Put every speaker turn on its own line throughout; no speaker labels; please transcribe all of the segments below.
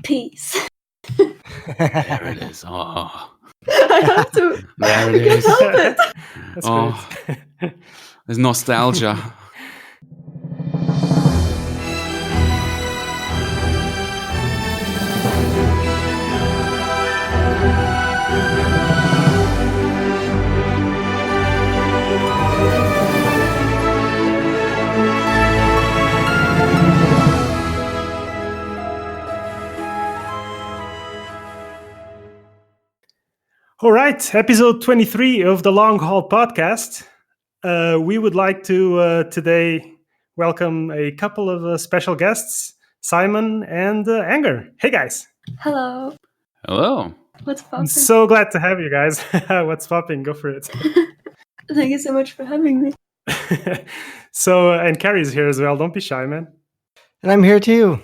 Peace.
There it is. Oh,
I have to.
there it
I can't
is.
help it.
That's
Oh,
great.
there's nostalgia.
All right, episode 23 of the Long Haul Podcast. We would like to today welcome a couple of special guests, Cymen and Anger. Hey, guys.
Hello.
Hello.
What's
I'm
popping?
so glad to have you guys. What's popping? Go for it.
Thank you so much for having me.
So, and Carrie's here as well. Don't be shy, man.
And I'm here too.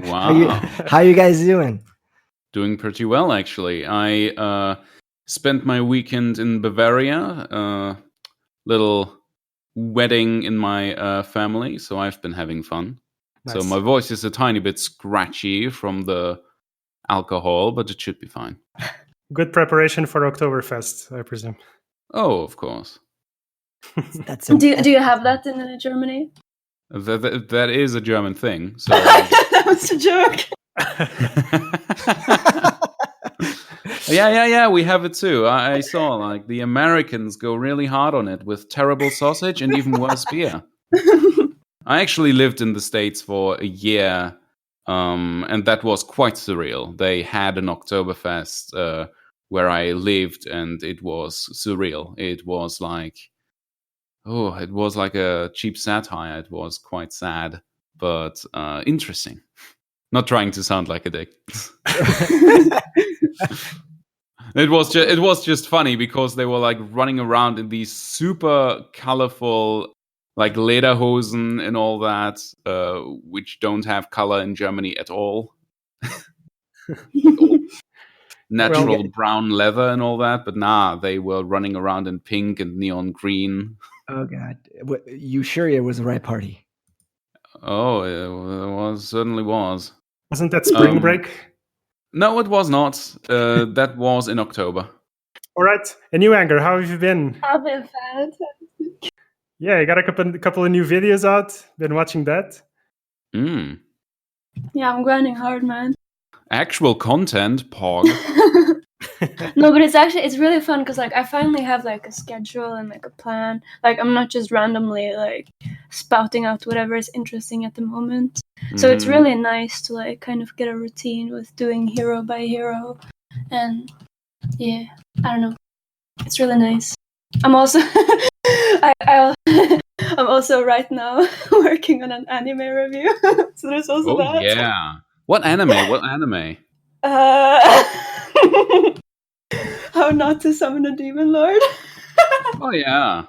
Wow.
How you guys doing?
Doing pretty well, actually. I spent my weekend in Bavaria, little wedding in my family, so I've been having fun.
Nice.
So my voice is a tiny bit scratchy from the alcohol, but it should be fine.
Good preparation for Oktoberfest, I presume.
Oh, of course.
That's
Do you have that in Germany?
That is a German thing. So
That was a joke.
yeah, we have it too. I saw like the Americans go really hard on it with terrible sausage and even worse beer. I actually lived in the States for a year, and that was quite surreal. They had an Oktoberfest where I lived, and it was surreal. It was like a cheap satire. It was quite sad, but interesting. Not trying to sound like a dick. It was just funny because they were like running around in these super colorful like lederhosen and all that, which don't have color in Germany at all. Natural brown leather and all that, but nah, they were running around in pink and neon green.
Oh God! You sure it was the right party?
Oh, it certainly was.
Wasn't that spring break?
No, it was not. That was in October.
All right. And you, Anger, how have you been?
I've been fantastic.
Yeah, you got a couple of new videos out. Been watching that.
Yeah, I'm grinding hard, man.
Actual content, Pog.
No, but it's really fun because like I finally have like a schedule and like a plan. Like I'm not just randomly like spouting out whatever is interesting at the moment. So it's really nice to like kind of get a routine with doing hero by hero, and yeah, I don't know, it's really nice. I'm also I'm also right now working on an anime review, so there's also that.
Oh yeah, what anime?
How not to summon a demon lord.
Oh yeah,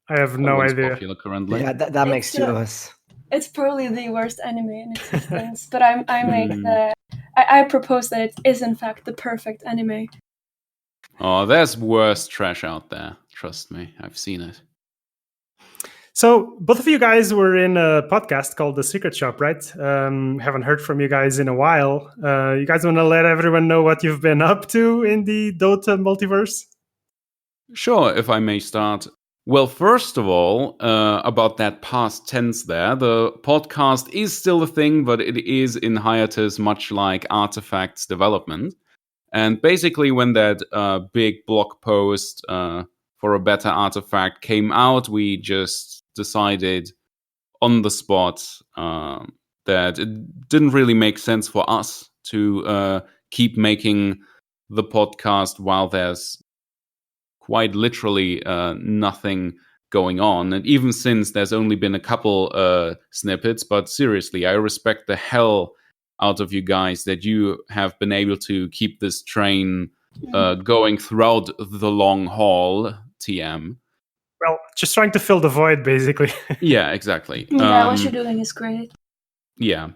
I have no
That one's
idea.
popular currently.
Yeah, that makes two of us.
It's probably the worst anime in existence, but I propose that it is in fact the perfect anime.
Oh, there's worse trash out there. Trust me, I've seen it.
So both of you guys were in a podcast called The Secret Shop, right? Haven't heard from you guys in a while. You guys want to let everyone know what you've been up to in the DotA multiverse?
Sure, if I may start. Well, first of all, about that past tense there, the podcast is still a thing, but it is in hiatus, much like Artifact's development. And basically, when that big blog post for a better Artifact came out, we just decided on the spot that it didn't really make sense for us to keep making the podcast while there's quite literally nothing going on. And even since there's only been a couple snippets, but seriously, I respect the hell out of you guys that you have been able to keep this train going throughout the long haul, TM.
Well, just trying to fill the void, basically.
Yeah, exactly.
Yeah, what you're doing is great.
Yeah.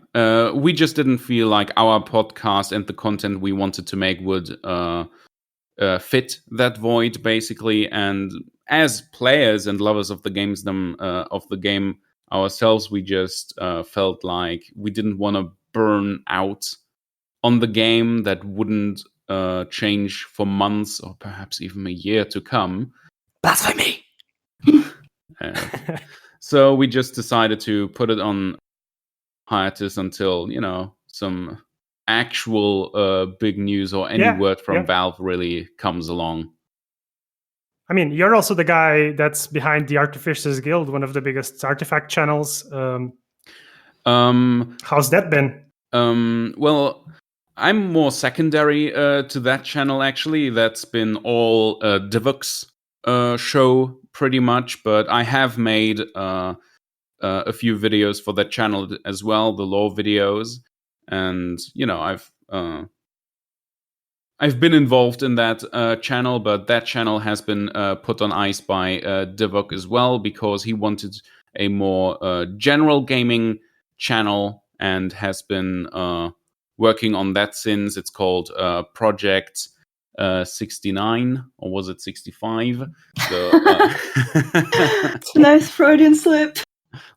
We just didn't feel like our podcast and the content we wanted to make would fit that void, basically. And as players and lovers of the game ourselves, we just felt like we didn't want to burn out on the game that wouldn't change for months or perhaps even a year to come.
Blasphemy!
So we just decided to put it on hiatus until, some actual big news or any word from Valve really comes along.
I mean, you're also the guy that's behind the Artificers Guild, one of the biggest artifact channels. How's that been?
Well, I'm more secondary to that channel, actually. That's been all Divok's show, pretty much. But I have made a few videos for that channel as well, the lore videos. And, I've been involved in that channel, but that channel has been put on ice by Divok as well, because he wanted a more general gaming channel and has been working on that since. It's called Project 69, or was it 65? So,
nice Freudian slip.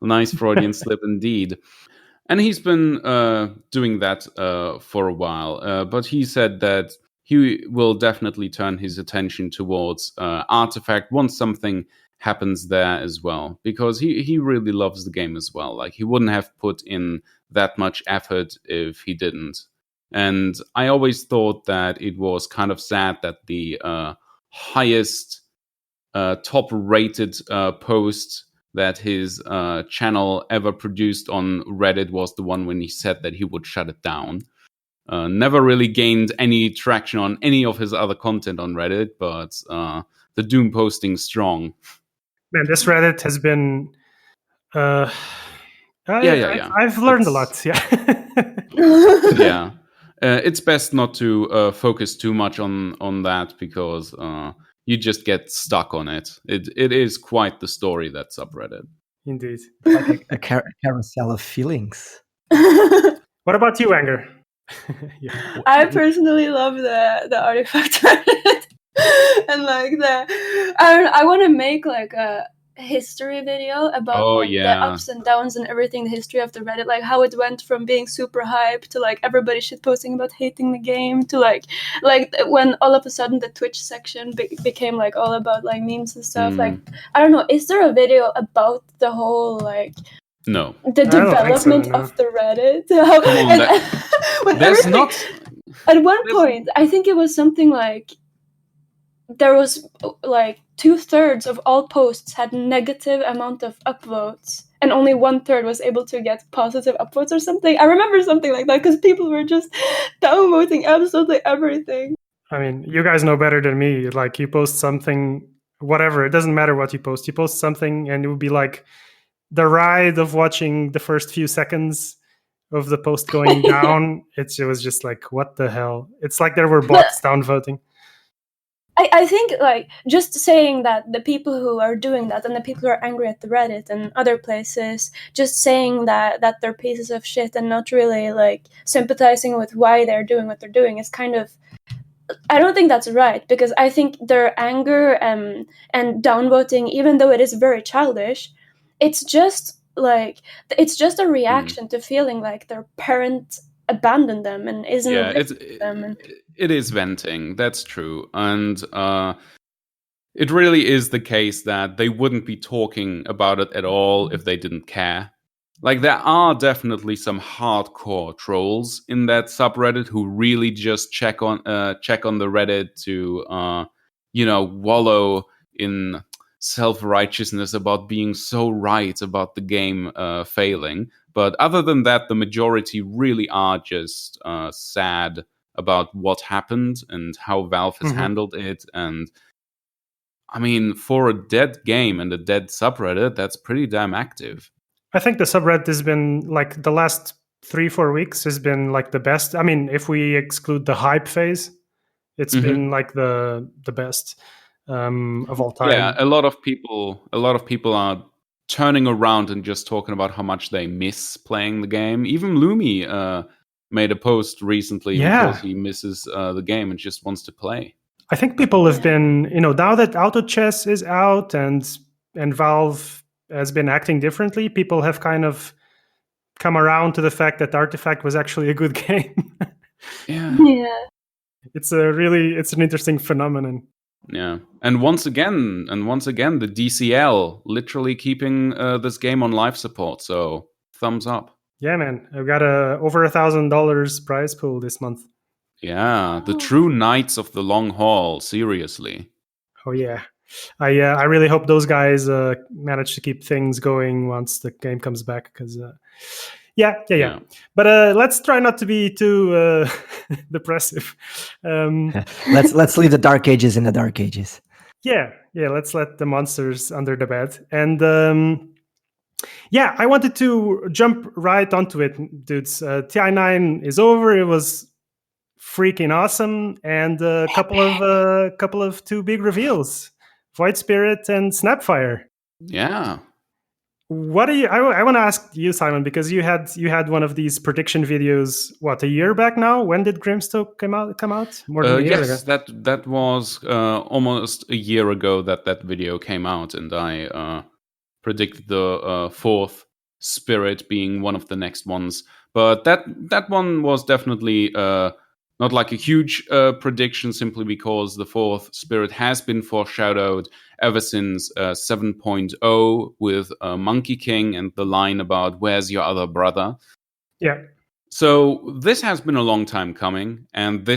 Nice Freudian slip indeed. And he's been doing that for a while, but he said that he will definitely turn his attention towards Artifact once something happens there as well, because he really loves the game as well. Like, he wouldn't have put in that much effort if he didn't. And I always thought that it was kind of sad that the highest top-rated post that his channel ever produced on Reddit was the one when he said that he would shut it down. Never really gained any traction on any of his other content on Reddit, but the Doom posting strong.
Man, this Reddit has been... I've learned a lot,
Yeah. It's best not to focus too much on that, because you just get stuck on it. It is quite the story, that subreddit.
Indeed.
Like a carousel of feelings.
What about you, Anger?
I personally love the Artifact Reddit. And like I want to make like a history video about the ups and downs and everything, the history of the Reddit, like how it went from being super hype to like everybody shitposting about hating the game to like when all of a sudden the Twitch section became like all about like memes and stuff. Like, I don't know, is there a video about the whole like
no
the development of the Reddit?
There's not
at one point I think it was something like there was like 2/3 of all posts had negative amount of upvotes, and only 1/3 was able to get positive upvotes or something. I remember something like that because people were just downvoting absolutely everything.
I mean, you guys know better than me. Like, you post something, whatever, it doesn't matter what you post. You post something, and it would be like the ride of watching the first few seconds of the post going down. It was just like, what the hell? It's like there were bots downvoting.
I think, like, just saying that the people who are doing that and the people who are angry at the Reddit and other places, just saying that they're pieces of shit and not really, like, sympathizing with why they're doing what they're doing is kind of... I don't think that's right, because I think their anger and downvoting, even though it is very childish, it's just, like, it's just a reaction to feeling like their parent abandoned them and isn't with them. And
it is venting, that's true. And it really is the case that they wouldn't be talking about it at all if they didn't care. Like, there are definitely some hardcore trolls in that subreddit who really just check on the Reddit to wallow in self-righteousness about being so right about the game failing. But other than that, the majority really are just sad about what happened and how Valve has handled it. And I mean, for a dead game and a dead subreddit, that's pretty damn active.
I think the subreddit has been, like, the last 3-4 weeks has been like the best. I mean, if we exclude the hype phase, it's been like the best of all time.
Yeah, a lot of people are turning around and just talking about how much they miss playing the game. Even Lumi made a post recently because he misses the game and just wants to play.
I think people have been, now that Auto Chess is out and Valve has been acting differently, people have kind of come around to the fact that Artifact was actually a good game.
Yeah.
Yeah.
It's an interesting phenomenon.
Yeah, and once again, the DCL literally keeping this game on life support. So thumbs up.
Yeah, man, I've got over $1,000 prize pool this month.
Yeah, the true knights of the long haul. Seriously.
Oh yeah, I really hope those guys manage to keep things going once the game comes back. Because yeah. But let's try not to be too depressive.
Let's leave the dark ages in the dark ages.
Yeah. Let's let the monsters under the bed. And I wanted to jump right onto it, dudes. TI9 is over. It was freaking awesome, and a couple of two big reveals: Void Spirit and Snapfire.
Yeah.
What do you? I want to ask you, Cymen, because you had one of these prediction videos. What, a year back now? When did Grimstoke come out? More than a year ago.
Yes, that was almost a year ago that video came out, and I predicted the fourth spirit being one of the next ones. But that one was definitely not like a huge prediction, simply because the fourth spirit has been foreshadowed ever since 7.0 with Monkey King and the line about "Where's your other brother?"
Yeah.
So this has been a long time coming, and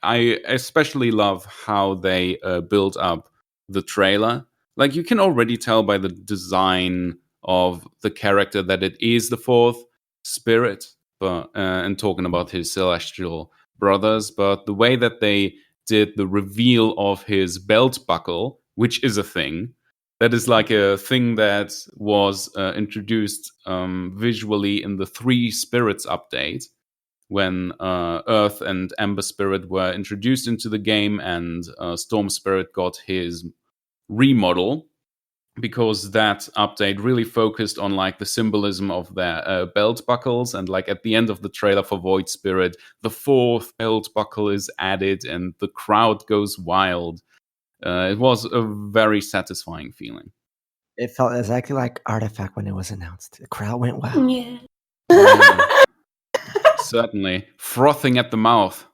I especially love how they build up the trailer. Like, you can already tell by the design of the character that it is the fourth spirit, but and talking about his celestial brothers, but the way that they did the reveal of his belt buckle, which is a thing, that is like a thing that was introduced visually in the 3 Spirits update, when Earth and Ember Spirit were introduced into the game, and Storm Spirit got his remodel, because that update really focused on like the symbolism of their belt buckles. And like at the end of the trailer for Void Spirit, the 4th belt buckle is added and the crowd goes wild. It was a very satisfying feeling.
It felt exactly like Artifact when it was announced. The crowd went wild.
Yeah.
Certainly. Frothing at the mouth.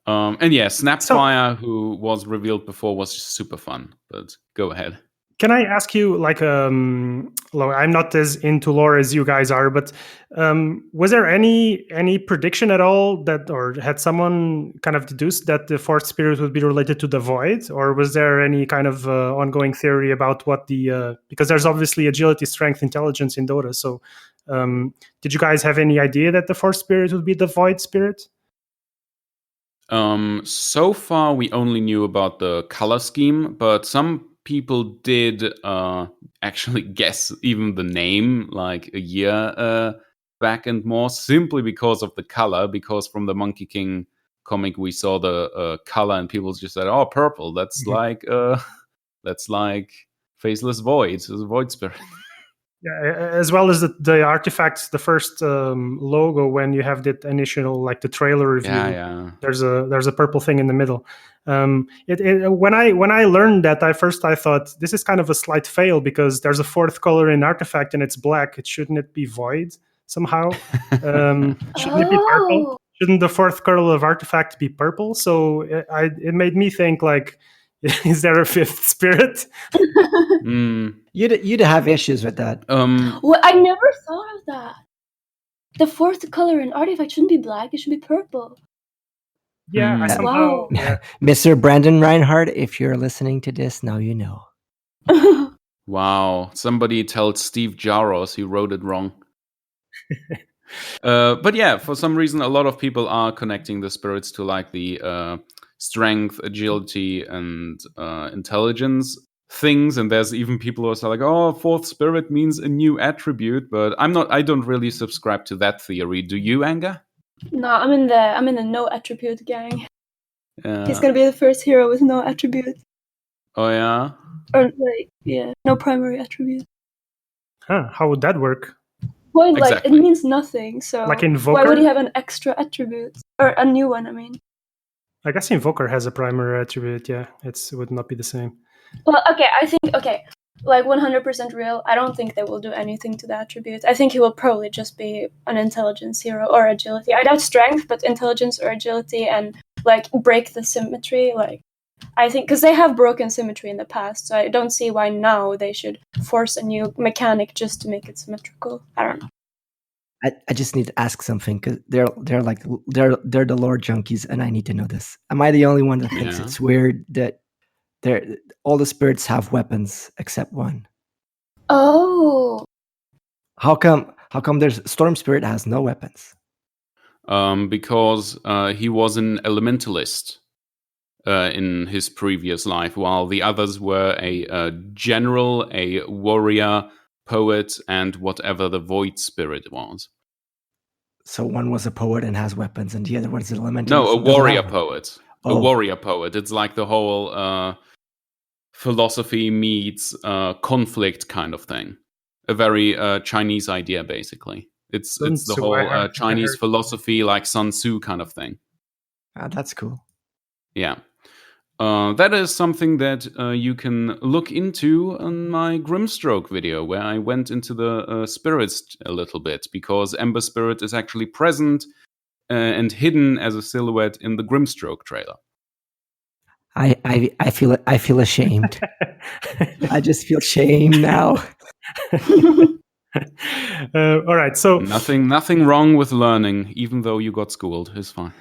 And yeah, Snapfire, who was revealed before, was just super fun. But go ahead.
Can I ask you, like, I'm not as into lore as you guys are, but was there any prediction at all that, or had someone kind of deduced that the fourth spirit would be related to the void, or was there any kind of ongoing theory about what because there's obviously agility, strength, intelligence in Dota. So, did you guys have any idea that the fourth spirit would be the void spirit?
So far, we only knew about the color scheme, but some people did actually guess even the name like a year back and more, simply because of the color. Because from the Monkey King comic, we saw the color, and people just said, "Oh, purple. That's that's like Faceless Void, so the Void Spirit."
Yeah, as well as the artifacts, the first logo, when you have that initial, like the trailer review.
Yeah.
There's a purple thing in the middle. When I learned that, I thought this is kind of a slight fail, because there's a fourth color in Artifact and it's black. Shouldn't it be void somehow? Shouldn't it be purple? Shouldn't the fourth color of Artifact be purple? So it made me think, like, is there a fifth spirit?
You'd have issues with that.
Well, I never thought of that. The fourth color in Artifact shouldn't be black; it should be purple.
Yeah, I somehow.
Wow.
Yeah.
Mr. Brandon Reinhardt, if you're listening to this, now you know.
Wow. Somebody tell Steve Jaros he wrote it wrong. But yeah, for some reason, a lot of people are connecting the spirits to like the strength, agility, and intelligence things. And there's even people who are like, "Oh, fourth spirit means a new attribute." But I don't really subscribe to that theory. Do you, Anga?
No, I'm in the no attribute gang.
Yeah.
He's gonna be the first hero with no attribute.
Oh yeah.
Or no primary attribute.
Huh? How would that work?
Well,
Exactly.
it means nothing. So
Like Invoker?
why would he have an extra attribute or a new one? I mean.
I guess Invoker has a primary attribute. Yeah, it would not be the same.
Well, okay. I think like 100% real, I don't think they will do anything to the attribute. I think he will probably just be an intelligence hero or agility. I doubt strength, but intelligence or agility, and like break the symmetry. Like I think because they have broken symmetry in the past, so I don't see why now they should force a new mechanic just to make it symmetrical. I don't know.
I just need to ask something because they're the lore junkies, and I need to know this. Am I the only one that thinks it's weird that all the spirits have weapons except one?
Oh,
how come there's Storm Spirit has no weapons?
Because he was an elementalist in his previous life, while the others were a general, a warrior, poet, and whatever the Void Spirit was.
So one was a poet and has weapons, and the other one's an elementalist.
No, a warrior poet. A warrior poet. It's like the whole philosophy meets conflict kind of thing. A very Chinese idea, basically. It's the whole Chinese philosophy, like Sun Tzu kind of thing.
That's cool.
Yeah. That is something that you can look into on my Grimstroke video, where I went into the spirits a little bit, because Ember Spirit is actually present and hidden as a silhouette in the Grimstroke trailer.
I feel ashamed. I just feel shame now.
All right, so
nothing wrong with learning, even though you got schooled. It's fine.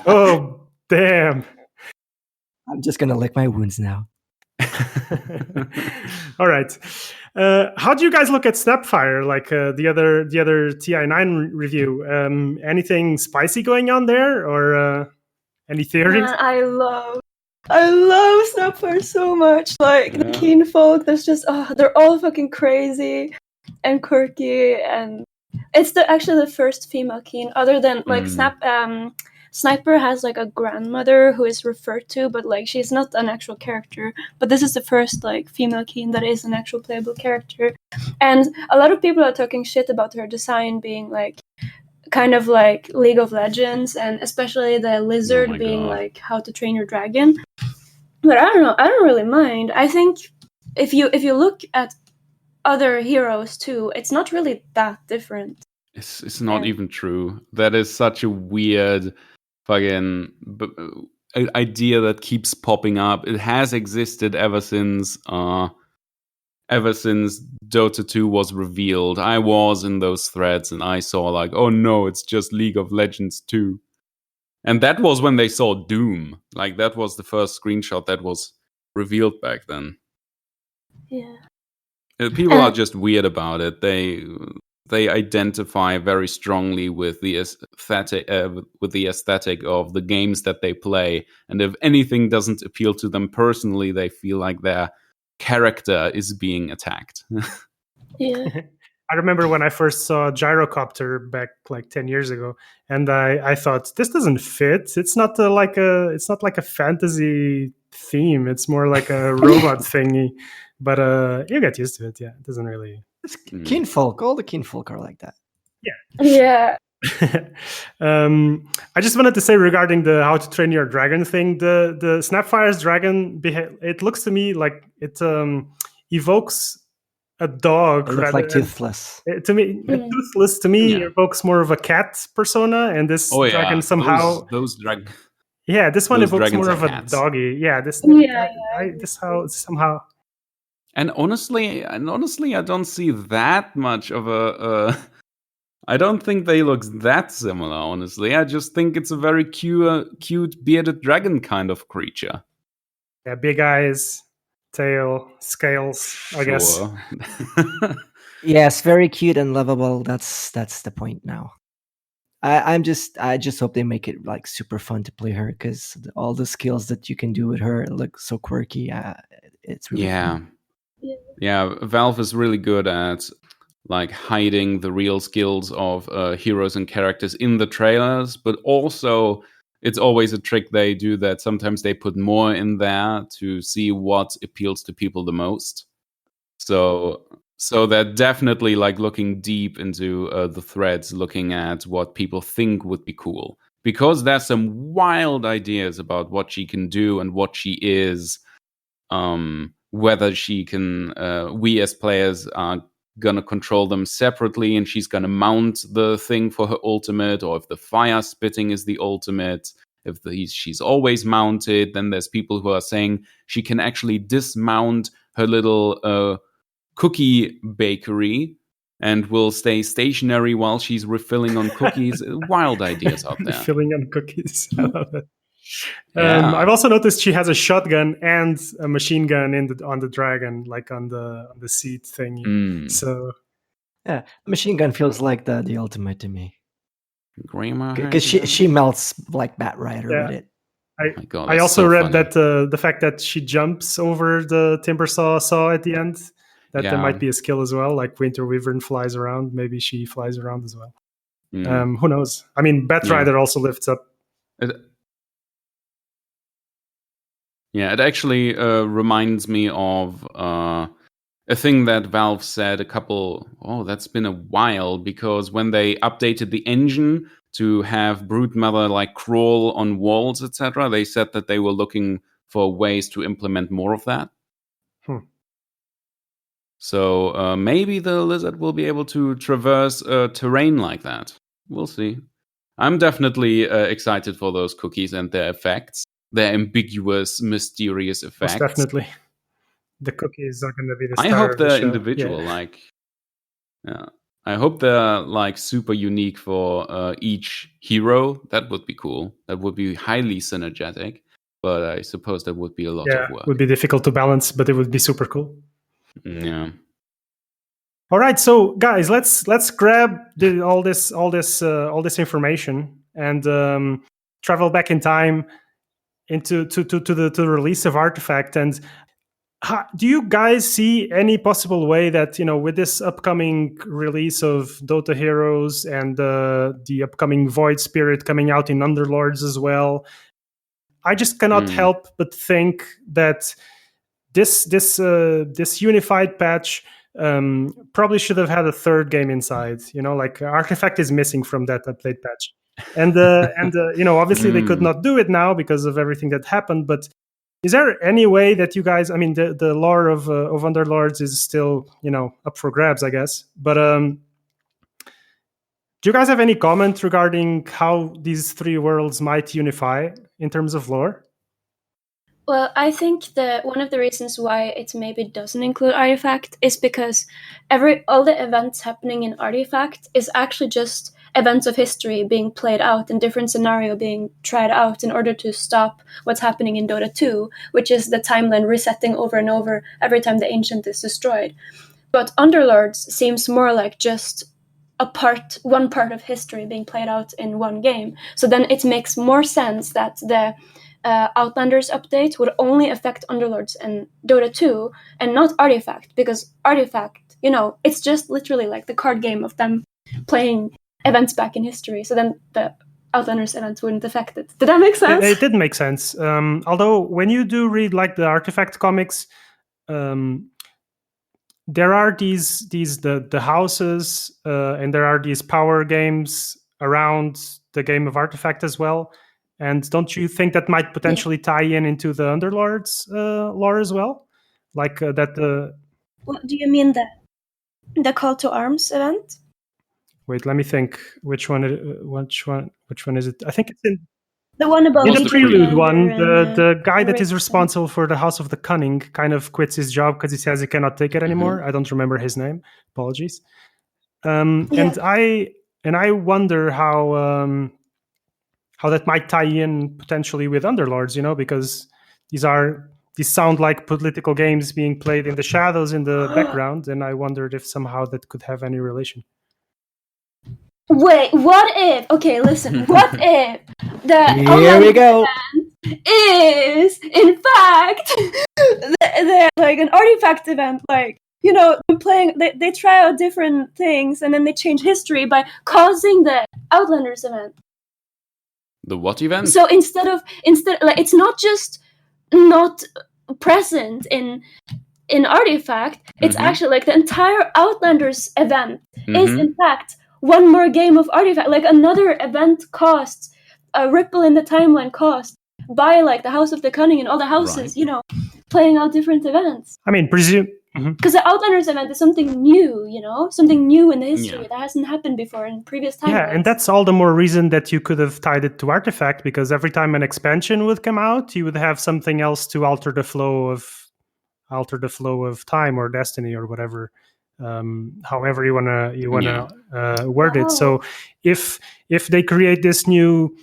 Oh, damn!
I'm just gonna lick my wounds now.
All right. How do you guys look at Snapfire? Like the other TI9 review? Anything spicy going on there, or any theories?
Man, I love Snapfire so much. Like the Keen folk, there's just they're all fucking crazy and quirky, and it's actually the first female Keen, other than like Sniper has like a grandmother who is referred to, but like she's not an actual character. But this is the first like female Keen that is an actual playable character, and a lot of people are talking shit about her design being like kind of like League of Legends, and especially the lizard being like How to Train Your Dragon. But I don't know. I don't really mind. I think if you look at other heroes too, it's not really that different.
It's not even true. That is such a weird fucking idea that keeps popping up. It has existed ever since Dota 2 was revealed. I was in those threads and I saw like, oh no, it's just League of Legends 2. And that was when they saw Doom. Like that was the first screenshot that was revealed back then.
Yeah.
People are just weird about it. They identify very strongly with the aesthetic of the games that they play, and if anything doesn't appeal to them personally, they feel like their character is being attacked.
Yeah.
I remember when I first saw Gyrocopter back like 10 years ago, and I thought this doesn't fit. It's not like a fantasy theme. It's more like a robot thingy. But you get used to it. Yeah, it doesn't really.
It's Kinfolk. All the Kinfolk are like that.
Yeah.
I just wanted to say regarding the How to Train Your Dragon thing, the Snapfire's dragon, it looks to me like it evokes a dog.
It looks like Toothless.
Toothless to me evokes more of a cat persona, and this dragon somehow
those dragons.
Yeah, this one evokes more of a doggy. Yeah, somehow.
And honestly, I don't see that much of a. I don't think they look that similar. Honestly, I just think it's a very cute bearded dragon kind of creature.
Yeah, big eyes, tail, scales. I guess.
Yes, very cute and lovable. That's the point now. I just hope they make it like super fun to play her, because all the skills that you can do with her look so quirky. It's really fun.
Yeah, Valve is really good at like hiding the real skills of heroes and characters in the trailers, but also it's always a trick they do that sometimes they put more in there to see what appeals to people the most. So they're definitely like looking deep into the threads, looking at what people think would be cool, because there's some wild ideas about what she can do and what she is. whether she can, we as players are gonna control them separately, and she's gonna mount the thing for her ultimate, or if the fire spitting is the ultimate. If she's always mounted, then there's people who are saying she can actually dismount her little cookie bakery and will stay stationary while she's refilling on cookies. Wild ideas out there.
Refilling on cookies. I love it.
Yeah.
I've also noticed she has a shotgun and a machine gun on the dragon, like on the seat thingy. So
yeah, machine gun feels like the ultimate to me.
Grandma,
because she melts like Bat Rider with it.
I also read that the fact that she jumps over the Timbersaw saw at the end, that there might be a skill as well, like Winter Wyvern flies around. Maybe she flies around as well. Who knows? I mean, Bat Rider also lifts up.
It actually reminds me of a thing that Valve said that's been a while, because when they updated the engine to have Broodmother like crawl on walls, etc., they said that they were looking for ways to implement more of that. So maybe the lizard will be able to traverse terrain like that. We'll see. I'm definitely excited for those cookies and their effects. Their ambiguous, mysterious effects.
Most definitely. The cookies are going to be the star
I hope
of the
they're
show.
individual. I hope they're like super unique for each hero. That would be cool. That would be highly synergetic. But I suppose that would be a lot of work.
It would be difficult to balance, but it would be super cool.
Yeah.
All right, so guys, let's grab all this information and travel back in time into to the release of Artifact. And do you guys see any possible way that, with this upcoming release of Dota Heroes and the upcoming Void Spirit coming out in Underlords as well, I just cannot help but think that this unified patch probably should have had a third game inside. Like Artifact is missing from that update patch. And obviously they could not do it now because of everything that happened. But is there any way that you guys? I mean, the lore of Underlords is still up for grabs, I guess. But do you guys have any comment regarding how these three worlds might unify in terms of lore?
Well, I think that one of the reasons why it maybe doesn't include Artifact is because all the events happening in Artifact is actually just events of history being played out in different scenario being tried out in order to stop what's happening in Dota 2, which is the timeline resetting over and over every time the Ancient is destroyed. But Underlords seems more like just one part of history being played out in one game. So then it makes more sense that the Outlanders update would only affect Underlords and Dota 2 and not Artifact, because Artifact, it's just literally like the card game of them playing events back in history. So then the Outlanders events wouldn't affect it. Did that make sense?
It did make sense. Although when you do read like the Artifact comics, there are the houses and there are these power games around the game of Artifact as well. And don't you think that might potentially tie into the Underlords lore as well? Like that.
What do you mean the Call to Arms event?
Wait, let me think. Which one is it? I think it's in
the one about
the Prelude one. The guy that is responsible for the House of the Cunning kind of quits his job because he says he cannot take it anymore. I don't remember his name. Apologies. And I wonder how that might tie in potentially with Underlords, because these sound like political games being played in the shadows in the background, and I wondered if somehow that could have any relation.
Wait, what if? Okay, listen. What if
here we go
is in fact the like an Artifact event, like playing. They try out different things and then they change history by causing the Outlanders event.
The what event?
So instead like it's not just not present in Artifact, it's actually like the entire Outlanders event is in fact one more game of Artifact, like another event cost, a ripple in the timeline cost by like the House of the Cunning and all the houses,
Right.
playing out different events.
I mean,
Because the Outlanders event is something new, something new in the history
Yeah.
that hasn't happened before in previous timelines.
Yeah, and that's all the more reason that you could have tied it to Artifact, because every time an expansion would come out, you would have something else to alter the flow of time or destiny or whatever, however you wanna word it. So if they create this new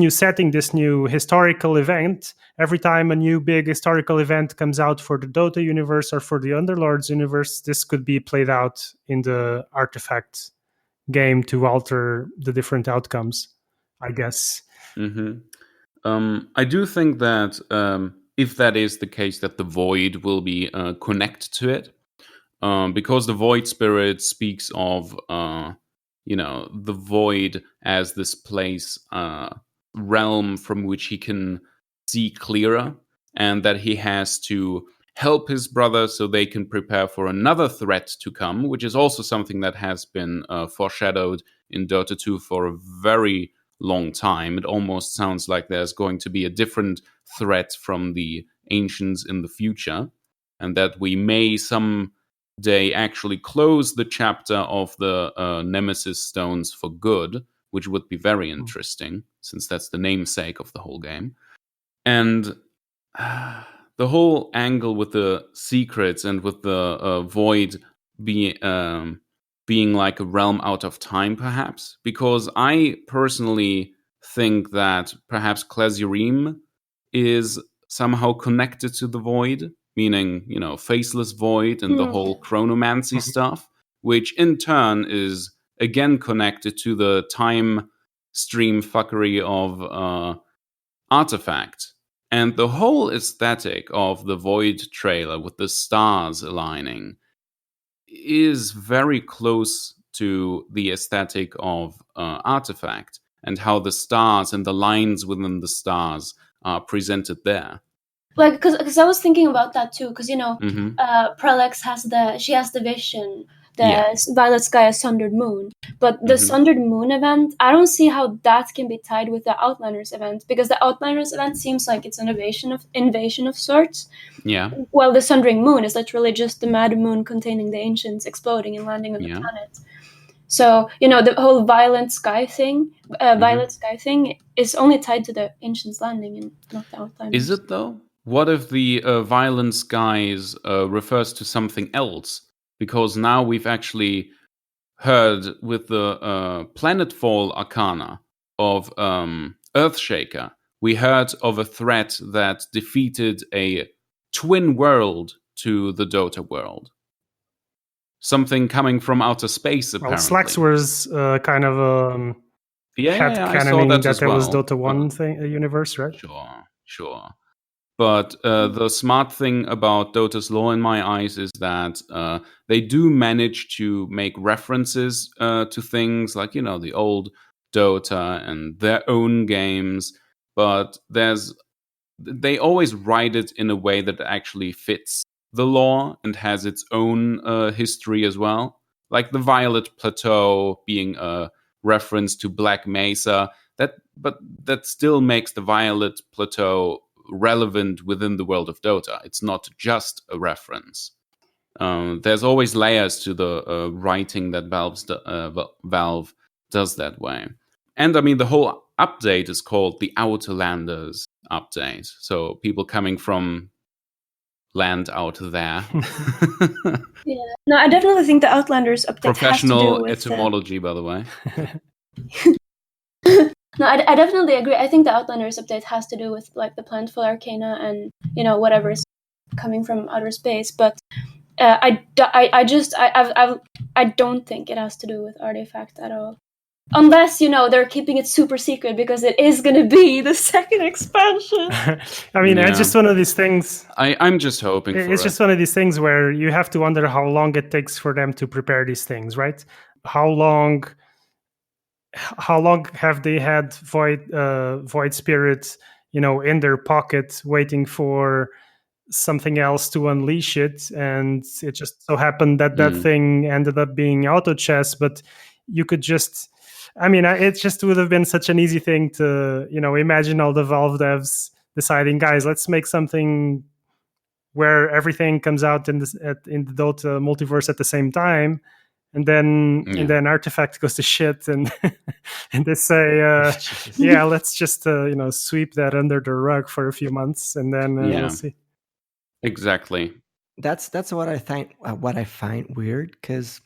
setting, this new historical event, every time a new big historical event comes out for the DotA universe or for the Underlords universe, this could be played out in the Artifact game to alter the different outcomes, I guess.
I do think that if that is the case, that the Void will be connected to it, because the Void Spirit speaks of the Void as this place, realm from which he can see clearer, and that he has to help his brother so they can prepare for another threat to come, which is also something that has been foreshadowed in Dota 2 for a very long time. It almost sounds like there's going to be a different threat from the ancients in the future, and that we may someday actually close the chapter of the Nemesis stones for good, which would be very interesting, since that's the namesake of the whole game. And the whole angle with the secrets and with the Void being like a realm out of time, perhaps, because I personally think that perhaps Klezurime is somehow connected to the Void, meaning, Faceless Void and the whole chronomancy stuff, which in turn is again connected to the time stream fuckery of Artifact. And the whole aesthetic of the Void trailer with the stars aligning is very close to the aesthetic of Artifact, and how the stars and the lines within the stars are presented there.
Like, because I was thinking about that too, because Prelex has the vision, the Violet Sky, a Sundered Moon, but the Sundered Moon event, I don't see how that can be tied with the Outlanders event, because the Outlanders event seems like it's an invasion of sorts.
Yeah.
Well, the Sundering Moon is literally just the Mad Moon containing the ancients exploding and landing on the planet. So the whole Violet Sky thing is only tied to the ancients landing and not the Outlanders.
Is it though? What if the Violent Skies refers to something else? Because now we've actually heard with the Planetfall Arcana of Earthshaker, we heard of a threat that defeated a twin world to the Dota world. Something coming from outer space, apparently.
Well, Slacks was kind of headcanoning that there was Dota 1 universe, right?
Sure. But the smart thing about Dota's lore, in my eyes, is that they do manage to make references to things like, the old Dota and their own games, but they always write it in a way that actually fits the lore and has its own history as well. Like the Violet Plateau being a reference to Black Mesa, but that still makes the Violet Plateau relevant within the world of Dota. It's not just a reference. There's always layers to the writing that Valve does that way. And I mean, the whole update is called the Outlanders update. So people coming from land out there.
Yeah. No, I definitely think the Outlanders update
Professional
has to do with
etymology, by the way.
No, I definitely agree. I think the Outlanders update has to do with like the Planetfall Arcana and whatever is coming from outer space. But I don't think it has to do with Artifact at all, unless they're keeping it super secret because it is going to be the second expansion.
I mean, it's just one of these things.
I'm just hoping.
It's just one of these things where you have to wonder how long it takes for them to prepare these things, right? How long have they had Void Spirit, in their pocket, waiting for something else to unleash it? And it just so happened that thing ended up being auto chess. But you could it just would have been such an easy thing to, imagine all the Valve devs deciding, guys, let's make something where everything comes out in the Dota multiverse at the same time, and then Artifact goes to shit, and and they say, yeah, let's just sweep that under the rug for a few months, and then we'll see.
Exactly.
That's what I find weird, because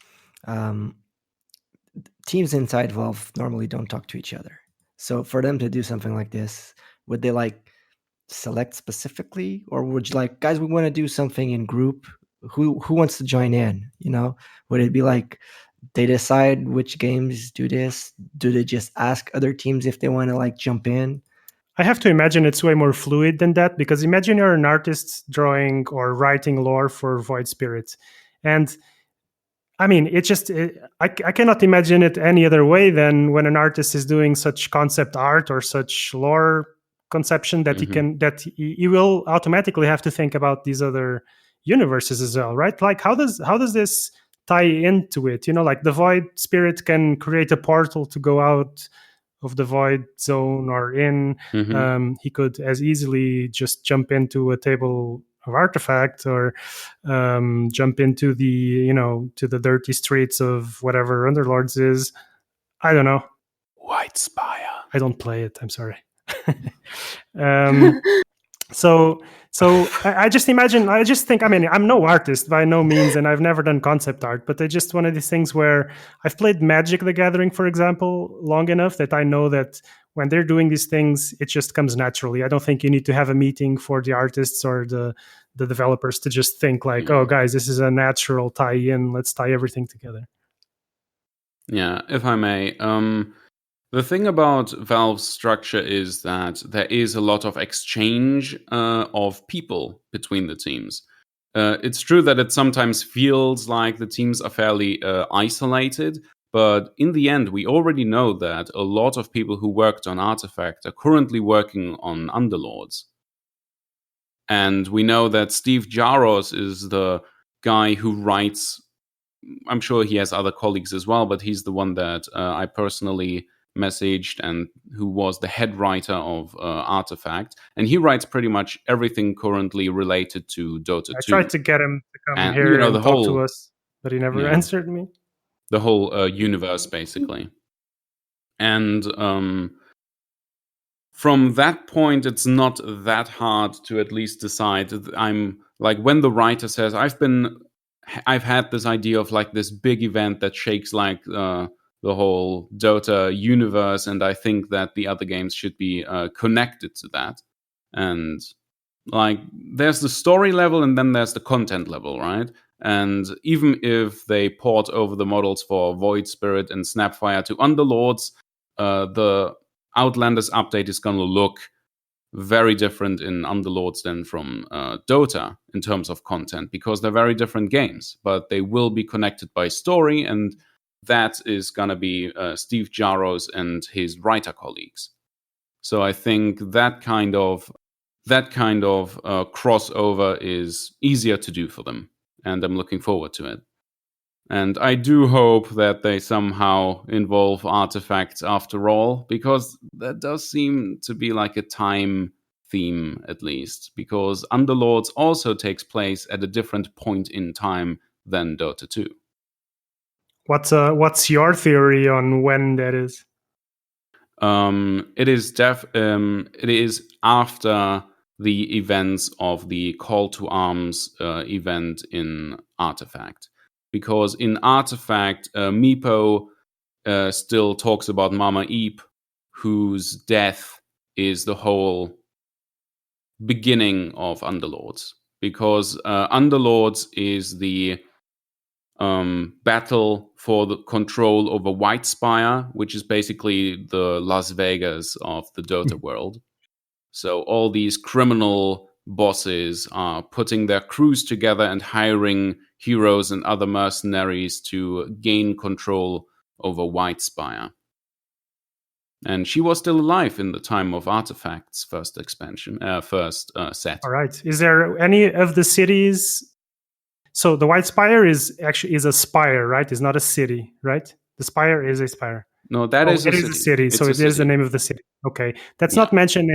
teams inside Valve normally don't talk to each other. So for them to do something like this, would they like select specifically, or would you like, guys, we want to do something in group? Who wants to join in? Would it be like they decide which games do this? Do they just ask other teams if they want to like jump in?
I have to imagine it's way more fluid than that, because imagine you're an artist drawing or writing lore for Void Spirit, and I mean, I cannot imagine it any other way than when an artist is doing such concept art or such lore conception that he will automatically have to think about these other universes as well, right? Like how does this tie into it? Like the Void Spirit can create a portal to go out of the void zone or in. He could as easily just jump into a table of Artifact, or jump into the to the dirty streets of whatever Underlords is. I don't know.
White Spire.
I don't play it. I'm sorry. So I just think, I mean, I'm no artist by no means, and I've never done concept art, but it's just one of these things where I've played Magic the Gathering, for example, long enough that I know that when they're doing these things, it just comes naturally. I don't think you need to have a meeting for the artists or the developers to just think like, oh, guys, this is a natural tie-in. Let's tie everything together.
Yeah, if I may. The thing about Valve's structure is that there is a lot of exchange of people between the teams. It's true that it sometimes feels like the teams are fairly isolated, but in the end, we already know that a lot of people who worked on Artifact are currently working on Underlords. And we know that Steve Jaros is the guy who writes. I'm sure he has other colleagues as well, but he's the one that I personally messaged and who was the head writer of Artifact, and he writes pretty much everything currently related to Dota 2.
I tried to get him to come here and talk to us, but he never answered me.
The whole universe, basically. And from that point, it's not that hard to at least decide. I'm like, when the writer says, I've had this idea of like this big event that shakes like the whole Dota universe, and I think that the other games should be connected to that. And like, there's the story level, and then there's the content level, right? And even if they port over the models for Void Spirit and Snapfire to Underlords, the Outlanders update is going to look very different in Underlords than from Dota in terms of content, because they're very different games, but they will be connected by story, and that is going to be Steve Jaros and his writer colleagues. So I think that kind of crossover is easier to do for them, and I'm looking forward to it. And I do hope that they somehow involve artifacts after all, because that does seem to be like a time theme, at least, because Underlords also takes place at a different point in time than Dota 2.
What's your theory on when that is?
It is after the events of the Call to Arms event in Artifact. Because in Artifact, Meepo still talks about Mama Eep, whose death is the whole beginning of Underlords. Because Underlords is the battle for the control over White Spire, which is basically the Las Vegas of the Dota world. So all these criminal bosses are putting their crews together and hiring heroes and other mercenaries to gain control over White Spire. And she was still alive in the time of Artifact's first expansion, set.
All right. Is there any of the cities? So the White Spire is a spire, right? It's not a city, right? The spire is a spire.
No, that is a city.
It is a city. So it is the name of the city. Okay. That's not mentioned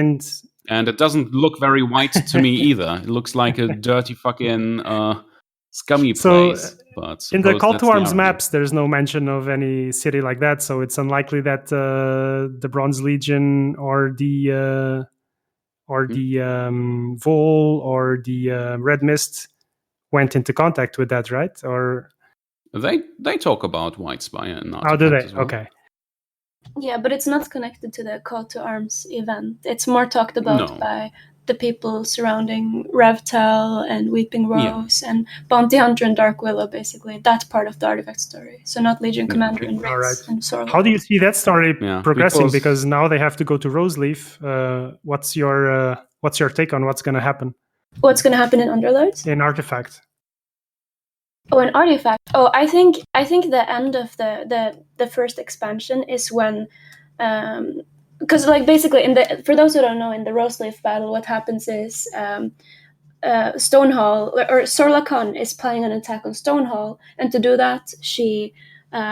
And it doesn't look very white to me either. It looks like a dirty fucking scummy place. But
in the Call to Arms
the
maps, there's no mention of any city like that, so it's unlikely that the Bronze Legion or the Vol or the Red Mist went into contact with that, right? Or
they talk about White Spire and Artifact.
How do they?
As well.
Okay.
Yeah, but it's not connected to the Call to Arms event. It's more talked about by the people surrounding Revtel and Weeping Rose and Bounty Hunter and Dark Willow, basically. That part of the Artifact story. So not Legion Commander and Rix and Sorla.
How do you see that story progressing? Because now they have to go to Roseleaf. What's your take on what's going to happen?
What's going to happen in Underlords?
In Artifact.
Oh, an Artifact. Oh, I think the end of the first expansion is when, because like basically for those who don't know, in the Roseleaf battle, what happens is Stonehall or Sorla Khan is planning an attack on Stonehall, and to do that, she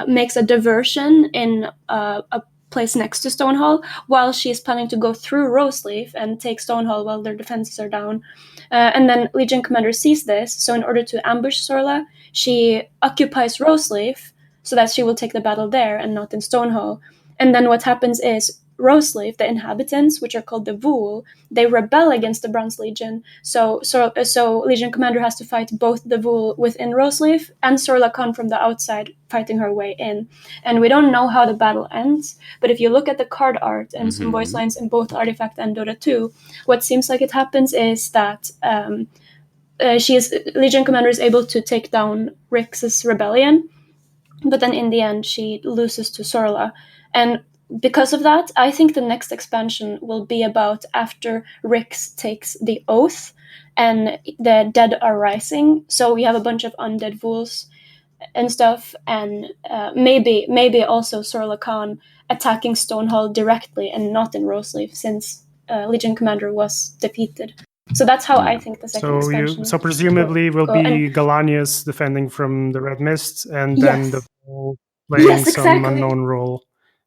makes a diversion in a place next to Stonehall while she's planning to go through Roseleaf and take Stonehall while their defenses are down. And then Legion Commander sees this, so in order to ambush Sorla, she occupies Roseleaf so that she will take the battle there and not in Stonehall. And then what happens is Roseleaf, the inhabitants, which are called the Vul, they rebel against the Bronze Legion. So Legion Commander has to fight both the Vul within Roseleaf and Sorla Khan from the outside, fighting her way in. And we don't know how the battle ends, but if you look at the card art and some voice lines in both Artifact and Dota 2, what seems like it happens is that Legion Commander is able to take down Rix's rebellion, but then in the end she loses to Sorla. And because of that, I think the next expansion will be about after Rix takes the oath and the dead are rising. So we have a bunch of undead Vuls and stuff, and maybe also Sorla Khan attacking Stonehall directly and not in Roseleaf, since Legion Commander was defeated. So that's how I think the second expansion.
So presumably will be Galanius defending from the Red Mist, and then the Vul playing some unknown role,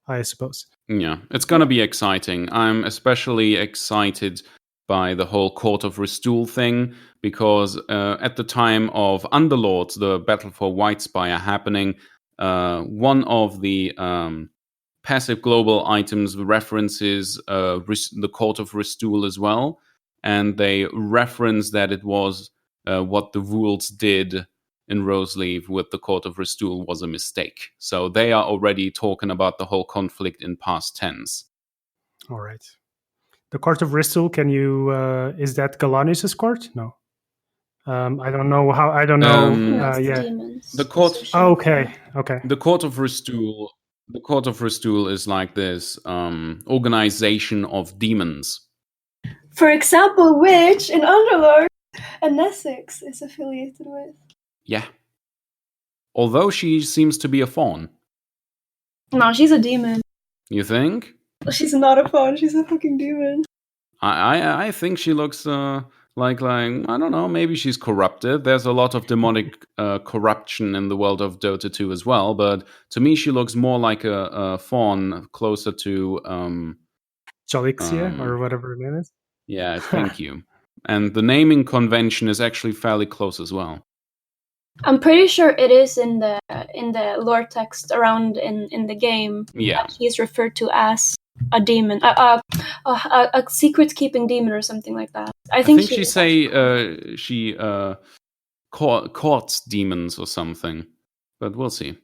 I suppose.
Yeah, it's going to be exciting. I'm especially excited by the whole Court of Restool thing, because at the time of Underlords, the Battle for White Spire happening, one of the passive global items references the Court of Restool as well, and they reference that it was what the Vuls did in Roseleaf with the Court of Restool was a mistake. So they are already talking about the whole conflict in past tense.
All right. The Court of Restool, can you... is that Galanius' court? No. I don't know how... I don't know.
The court...
Oh, okay.
The Court of Restool... The Court of Restool is like this organization of demons.
For example, which in Underlords and Essex is affiliated with.
Yeah. Although she seems to be a fawn.
No, she's a demon.
You think?
She's not a fawn, she's a fucking demon.
I think she looks like I don't know, maybe she's corrupted. There's a lot of demonic corruption in the world of Dota 2 as well, but to me she looks more like a fawn, closer to
Jolixia or whatever her name is.
Yeah, thank you. And the naming convention is actually fairly close as well.
I'm pretty sure it is in the lore text around in the game.
Yeah,
he's referred to as a demon, a secret keeping demon or something like that. I think
she say she courts demons or something, but we'll see.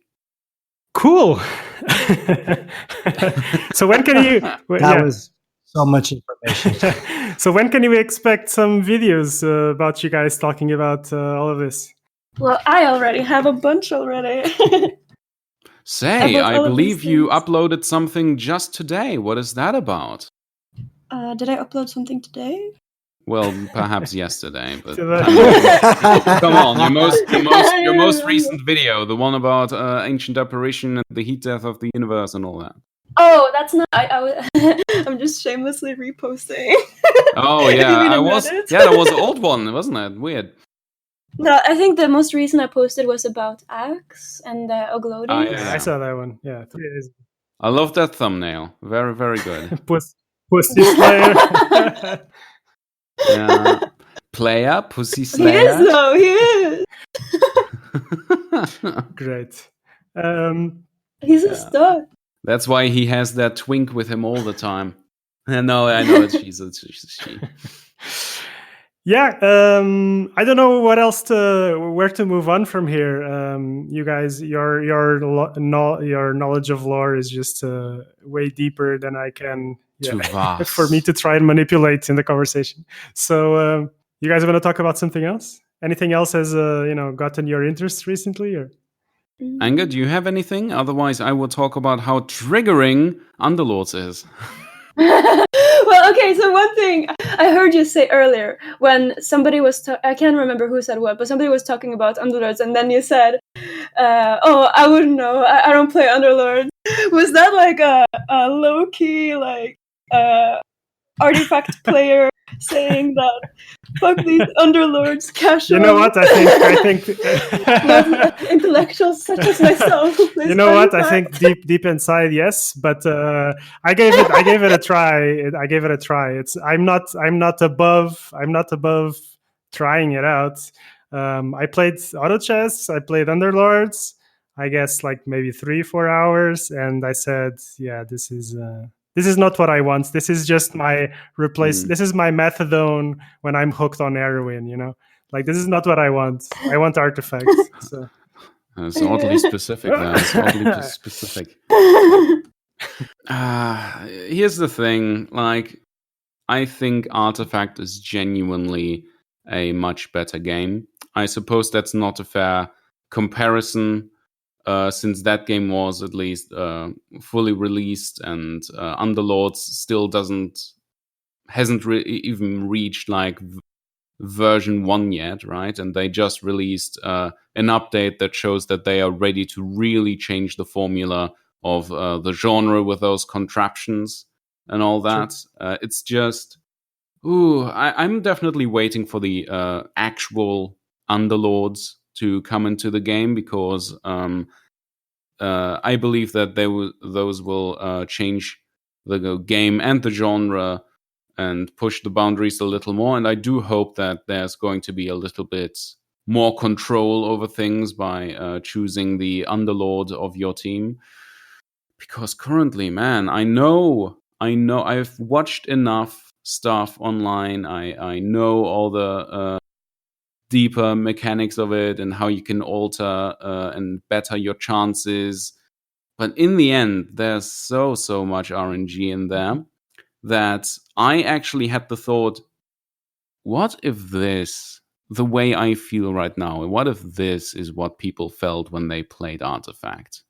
Cool. So when can you?
That was so much information.
So when can you expect some videos about you guys talking about all of this?
Well, I already have a bunch already.
Say, I believe you uploaded something just today. What is that about?
Did I upload something today?
Well, perhaps yesterday, but come on, your most recent video, the one about ancient apparition and the heat death of the universe and all that.
Oh, that's not. I'm just shamelessly reposting.
Oh yeah, that was an old one, wasn't it? Weird.
No, I think the most recent I posted was about Axe and the Oglodies.
Oh, yeah, I saw that one. Yeah, 3 days.
I love that thumbnail. Very, very good.
Pussy Slayer.
Yeah. Player, Pussy
He
Slayer.
is though. He is.
Great.
He's a star.
That's why he has that twink with him all the time. No, I know it's she.
Yeah, I don't know where to move on from here. You guys, your knowledge of lore is just way deeper than I can.
Too vast
for me to try and manipulate in the conversation. So, you guys want to talk about something else? Anything else has gotten your interest recently? Or
Anger, do you have anything? Otherwise, I will talk about how triggering Underlords is.
Well, okay, so one thing I heard you say earlier when somebody was I can't remember who said what, but somebody was talking about Underlords, and then you said, oh, I wouldn't know, I don't play Underlords. Was that like a low-key like artifact player saying that fuck these Underlords casual?
You know what? I think
intellectuals such as myself who plays
you know what? I
Artifact.
think deep inside, yes, but I gave it a try. I'm not above trying it out. I played auto chess. I played Underlords. I guess like maybe 3-4 hours, and I said, yeah, this is not what I want. This is just my replace. This is my methadone when I'm hooked on heroin. Like this is not what I want. I want artifacts. So.
It's oddly specific. It's oddly specific. Here's the thing. Like, I think Artifact is genuinely a much better game. I suppose that's not a fair comparison, since that game was at least fully released, and Underlords still hasn't even reached like version 1 yet, right? And they just released an update that shows that they are ready to really change the formula of the genre with those contraptions and all that. It's just, I'm definitely waiting for the actual Underlords to come into the game, because I believe that those will change the game and the genre and push the boundaries a little more. And I do hope that there's going to be a little bit more control over things by choosing the Underlord of your team. Because currently, man, I know I've watched enough stuff online. I know all the deeper mechanics of it and how you can alter and better your chances. But in the end, there's so much RNG in there that I actually had the thought, what if this, the way I feel right now, what if this is what people felt when they played Artifact?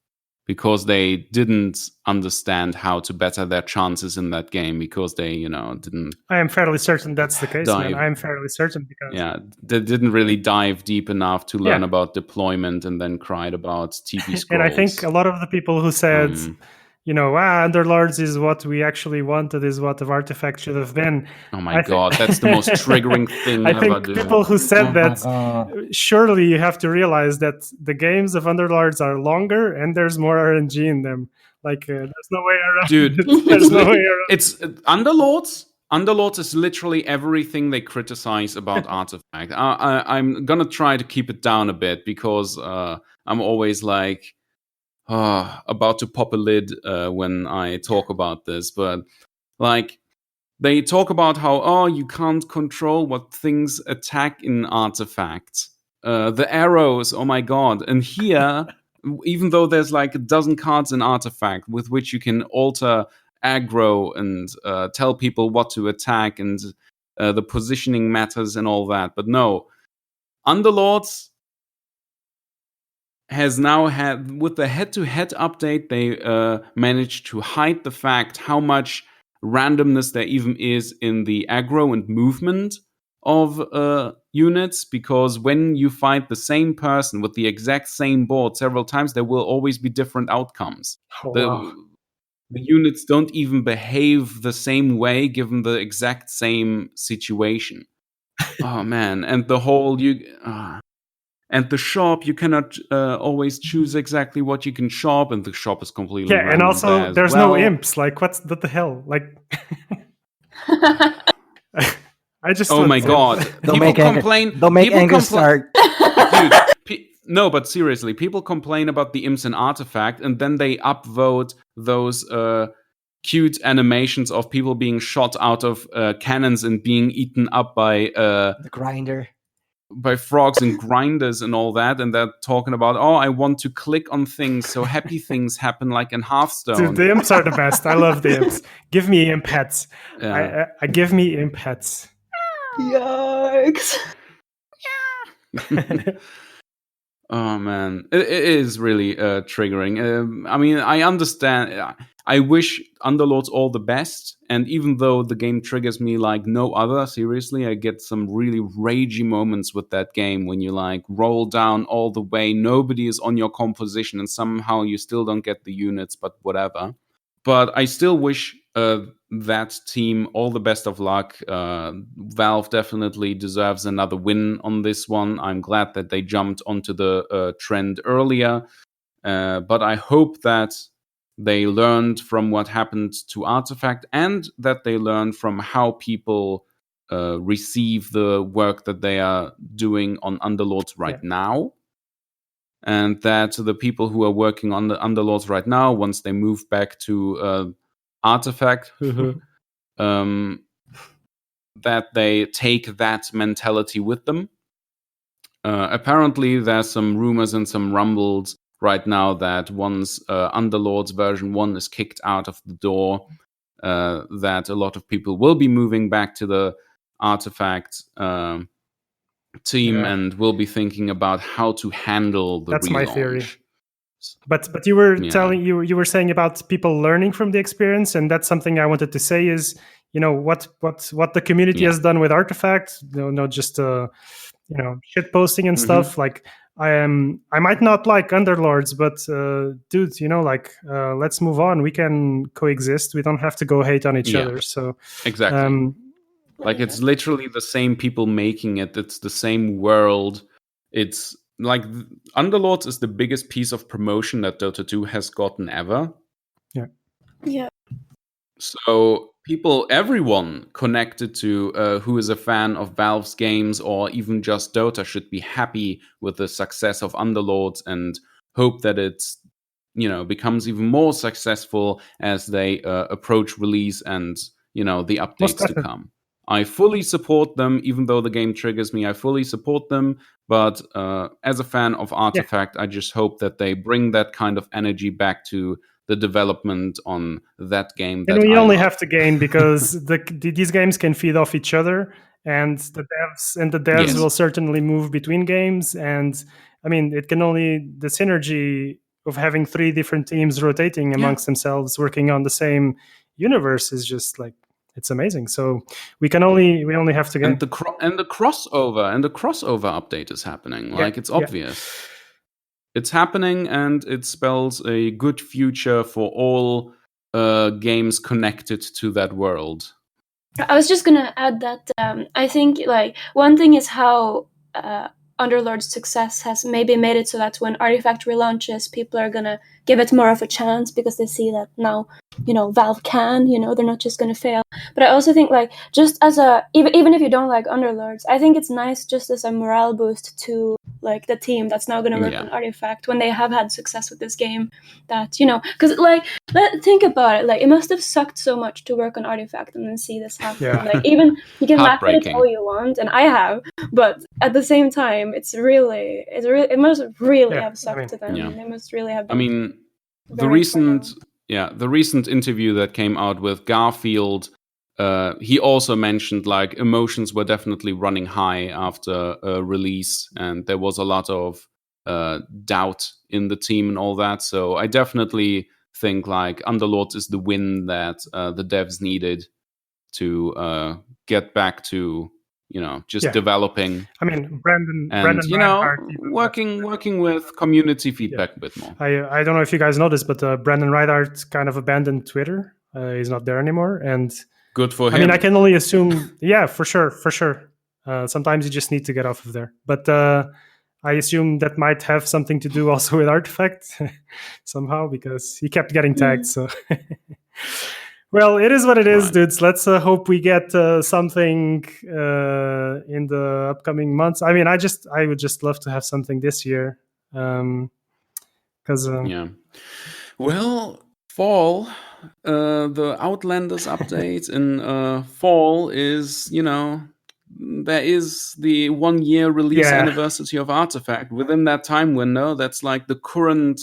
Because they didn't understand how to better their chances in that game, because they, didn't.
I am fairly certain that's the case, man. I am fairly certain because
they didn't really dive deep enough to learn about deployment, and then cried about TV scrolls.
And I think a lot of the people who said, Underlords is what we actually wanted, is what the Artifact should have been.
Oh my God, that's the most triggering thing
I
ever.
think people who said that, surely you have to realize that the games of Underlords are longer and there's more RNG in them. Like, there's no way around.
Dude,
there's no way around.
It's Underlords. Underlords is literally everything they criticize about Artifact. I'm gonna try to keep it down a bit, because I'm always like, about to pop a lid when I talk about this. But like, they talk about how, you can't control what things attack in Artifact. The arrows, oh my God. And here, even though there's like a dozen cards in Artifact with which you can alter aggro and tell people what to attack, and the positioning matters and all that. But no, Underlords has now had, with the head-to-head update, they managed to hide the fact how much randomness there even is in the aggro and movement of units, because when you fight the same person with the exact same board several times, there will always be different outcomes. The units don't even behave the same way given the exact same situation. Oh man, and the whole and the shop, you cannot always choose exactly what you can shop, and the shop is completely random.
And also there's no imps. Like, what the hell? Like, I just
Oh
want
my
to-
god!
Don't
People
make anger.
complain.
Don't make
people
anger
compla-
start.
Dude, no, but seriously, people complain about the imps in Artifact, and then they upvote those cute animations of people being shot out of cannons and being eaten up
The grinder.
by frogs and grinders and all that, and they're talking about, oh, I want to click on things so happy things happen, like in Hearthstone.
Dude, the imps are the best. I love the imps. Give me imp hats.
Yeah.
I give me imp hats.
Yikes.
Oh man, it is really triggering. I mean, I understand. I wish Underlords all the best, and even though the game triggers me like no other, seriously, I get some really ragey moments with that game when you like roll down all the way, nobody is on your composition, and somehow you still don't get the units, but whatever. But I still wish that team all the best of luck. Valve definitely deserves another win on this one. I'm glad that they jumped onto the trend earlier. But I hope that they learned from what happened to Artifact, and that they learned from how people receive the work that they are doing on Underlords right now. And that the people who are working on the Underlords right now, once they move back to Artifact, that they take that mentality with them. Apparently, there's some rumors and some rumbles right now that once Underlords version 1 is kicked out of the door, that a lot of people will be moving back to the Artifact team and will be thinking about how to handle the
That's
relaunch.
my theory. But you were telling you were saying about people learning from the experience, and that's something I wanted to say is, what the community has done with Artifact, not just shit posting and stuff. Like I might not like Underlords, but dudes, let's move on. We can coexist. We don't have to go hate on each other. So
exactly. Like it's literally the same people making it. It's the same world. It's like Underlords is the biggest piece of promotion that Dota 2 has gotten ever.
Yeah.
So everyone connected to who is a fan of Valve's games or even just Dota should be happy with the success of Underlords and hope that it's becomes even more successful as they approach release and the updates to come. I fully support them, even though the game triggers me. I fully support them, but as a fan of Artifact, I just hope that they bring that kind of energy back to the development on that game.
And we only have to gain because these games can feed off each other, and the devs will certainly move between games. And I mean, it can only the synergy of having 3 different teams rotating amongst themselves, working on the same universe is just like. It's amazing. So we only have to get
and the crossover update is happening. Like it's obvious. It's happening, and it spells a good future for all games connected to that world.
I was just gonna add that I think like one thing is how Underlord's success has maybe made it so that when Artifact relaunches, people are gonna give it more of a chance because they see that now, Valve can, they're not just gonna fail. But I also think like just as even if you don't like Underlords, I think it's nice just as a morale boost to like the team that's now gonna work on Artifact when they have had success with this game. That because like think about it, like it must have sucked so much to work on Artifact and then see this happen.
Yeah.
Like even you can laugh at it all you want, and I have, but at the same time, it must really have sucked to them. They must really have.
I mean, the recent interview that came out with Garfield, he also mentioned like emotions were definitely running high after release, and there was a lot of doubt in the team and all that. So I definitely think like Underlords is the win that the devs needed to get back to developing.
I mean, Brandon
working with community feedback a bit more.
I don't know if you guys noticed, but Brandon Reinhardt kind of abandoned Twitter. He's not there anymore, and
good for him.
I mean, I can only assume. Yeah, for sure. Sometimes you just need to get off of there, but I assume that might have something to do also with Artifact somehow because he kept getting tagged. So. Well, it is what it is,
Right.
dudes. Let's hope we get something in the upcoming months. I mean, I would just love to have something this year, because
Yeah. Well, fall, the Outlanders update in fall is, there is the 1 year release
Yeah.
anniversary of Artifact. Within that time window, that's like the current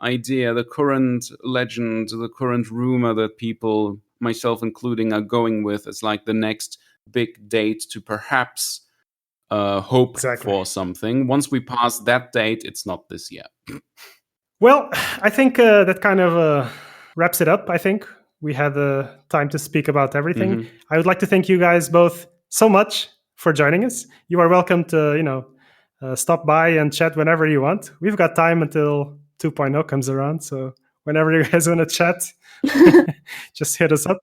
idea, the current legend, the current rumor that people, myself including, are going with. It's like the next big date to perhaps hope
Exactly.
for something. Once we pass that date, it's not this year.
Well, I think that kind of wraps it up. I think we had the time to speak about everything. I would like to thank you guys both so much for joining us. You are welcome to, stop by and chat whenever you want. We've got time until 2.0 comes around, so whenever you guys want to chat, just hit us up.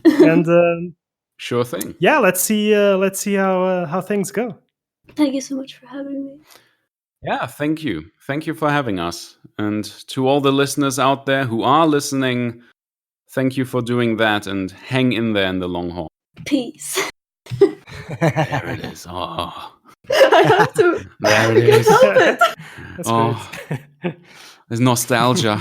And
Sure thing.
yeah, let's see how things go.
Thank you so much for having me.
Yeah, thank you. Thank you for having us. And to all the listeners out there who are listening, thank you for doing that and hang in there in the long haul.
Peace.
There it is. Oh,
I have to.
there it
I can't
is.
help it.
That's
Oh,
great.
there's nostalgia.